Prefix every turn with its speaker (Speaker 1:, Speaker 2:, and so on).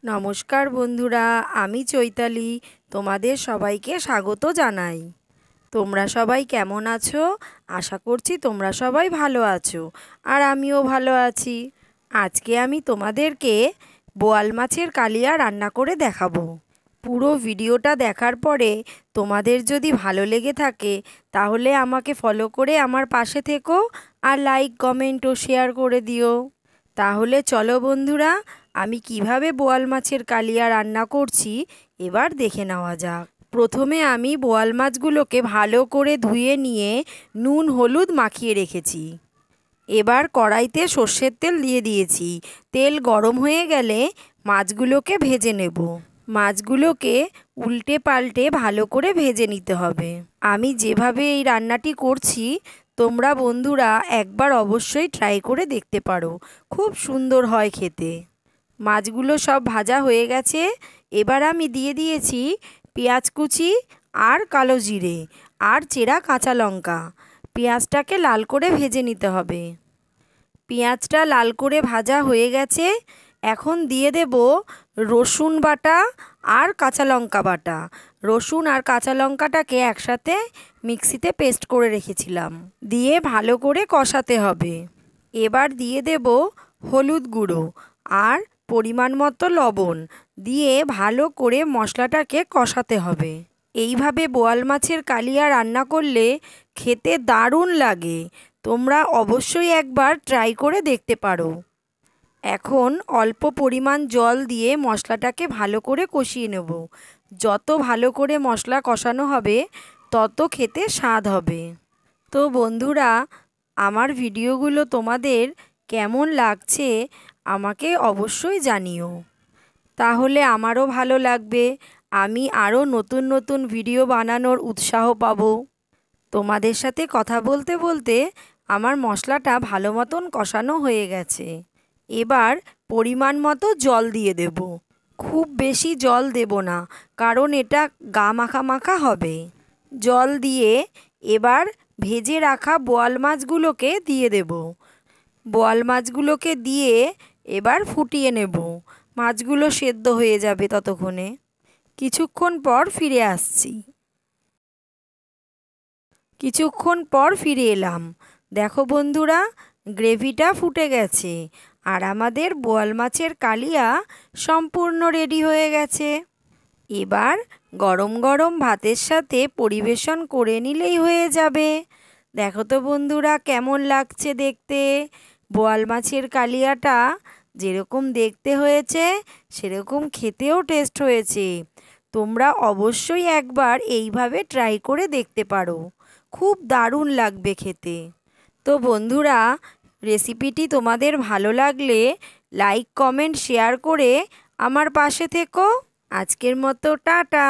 Speaker 1: নমস্কার বন্ধুরা, আমি চৈতালি তোমাদের সবাইকে স্বাগত জানাই। তোমরা সবাই কেমন আছো? আশা করছি তোমরা সবাই ভালো আছো, আর আমিও ভালো আছি। আজকে আমি তোমাদেরকে বোয়াল মাছের কালিয়া রান্না করে দেখাবো। পুরো ভিডিওটা দেখার পরে তোমাদের যদি ভালো লেগে থাকে তাহলে আমাকে ফলো করে আমার পাশে থেকো, আর লাইক, কমেন্ট ও শেয়ার করে দিও। তাহলে চলো বন্ধুরা, আমি কিভাবে বোয়াল মাছের কালিয়া রান্না করছি এবার দেখে নেওয়া যাক। প্রথমে আমি বোয়াল মাছগুলোকে ভালো করে ধুয়ে নিয়ে নুন হলুদ মাখিয়ে রেখেছি। এবার কড়াইতে সর্ষের তেল দিয়ে দিয়েছি। তেল গরম হয়ে গেলে মাছগুলোকে ভেজে নেব। মাছগুলোকে উল্টে পাল্টে ভালো করে ভেজে নিতে হবে। আমি যেভাবে এই রান্নাটি করছি তোমরা বন্ধুরা একবার অবশ্যই ট্রাই করে দেখতে পারো, খুব সুন্দর হয় খেতে। মাছগুলো সব ভাজা হয়ে গেছে। এবার আমি দিয়ে দিয়েছি পেঁয়াজ কুচি আর কালো জিরে আর চেরা কাঁচা লঙ্কা। পেঁয়াজটাকে লাল করে ভেজে নিতে হবে। পেঁয়াজটা লাল করে ভাজা হয়ে গেছে। এখন দিয়ে দেব রসুন বাটা আর কাঁচা লঙ্কা বাটা। রসুন আর কাঁচা লঙ্কাটাকে একসাথে মিক্সিতে পেস্ট করে রেখেছিলাম, দিয়ে ভালো করে কষাতে হবে। এবার দিয়ে দেব হলুদ গুঁড়ো আর পরিমাণ মতো লবণ, দিয়ে ভালো করে মশলাটাকে কষাতে হবে। এইভাবে বোয়াল মাছের কালিয়া রান্না করলে খেতে দারুণ লাগে। তোমরা অবশ্যই একবার ট্রাই করে দেখতে পারো। এখন অল্প পরিমাণ জল দিয়ে মশলাটাকে ভালো করে কষিয়ে নেব। যত ভালো করে মশলা কষানো হবে তত খেতে স্বাদ হবে। তো বন্ধুরা, আমার ভিডিওগুলো তোমাদের কেমন লাগছে আমাকে অবশ্যই জানিও, তাহলে আমারও ভালো লাগবে। আমি আরও নতুন নতুন ভিডিও বানানোর উৎসাহ পাবো। তোমাদের সাথে কথা বলতে বলতে আমার মশলাটা ভালো মতন কষানো হয়ে গেছে। এবার পরিমাণ মতো জল দিয়ে দেব। খুব বেশি জল দেব না, কারণ এটা গা মাখা মাখা হবে। জল দিয়ে এবার ভেজে রাখা বোয়াল মাছগুলোকে দিয়ে দেব। বোয়াল মাছগুলোকে দিয়ে এবার ফুটিয়ে নেব। মাছগুলো সেদ্ধ হয়ে যাবে ততক্ষণে। কিছুক্ষণ পর ফিরে আসছি। কিছুক্ষণ পর ফিরে এলাম। দেখো বন্ধুরা, গ্রেভিটা ফুটে গেছে আর আমাদের বোয়াল মাছের কালিয়া সম্পূর্ণ রেডি হয়ে গেছে। এবার গরম গরম ভাতের সাথে পরিবেশন করে নিলেই হয়ে যাবে। দেখো তো বন্ধুরা কেমন লাগছে দেখতে। বোয়াল মাছের কালিয়াটা যেরকম দেখতে হয়েছে সেরকম খেতেও টেস্ট হয়েছে। তোমরা অবশ্যই একবার এইভাবে ট্রাই করে দেখতে পারো, খুব দারুণ লাগবে খেতে। তো বন্ধুরা, রেসিপিটি তোমাদের ভালো লাগলে লাইক, কমেন্ট, শেয়ার করে আমার পাশে থেকো। আজকের মতো টাটা।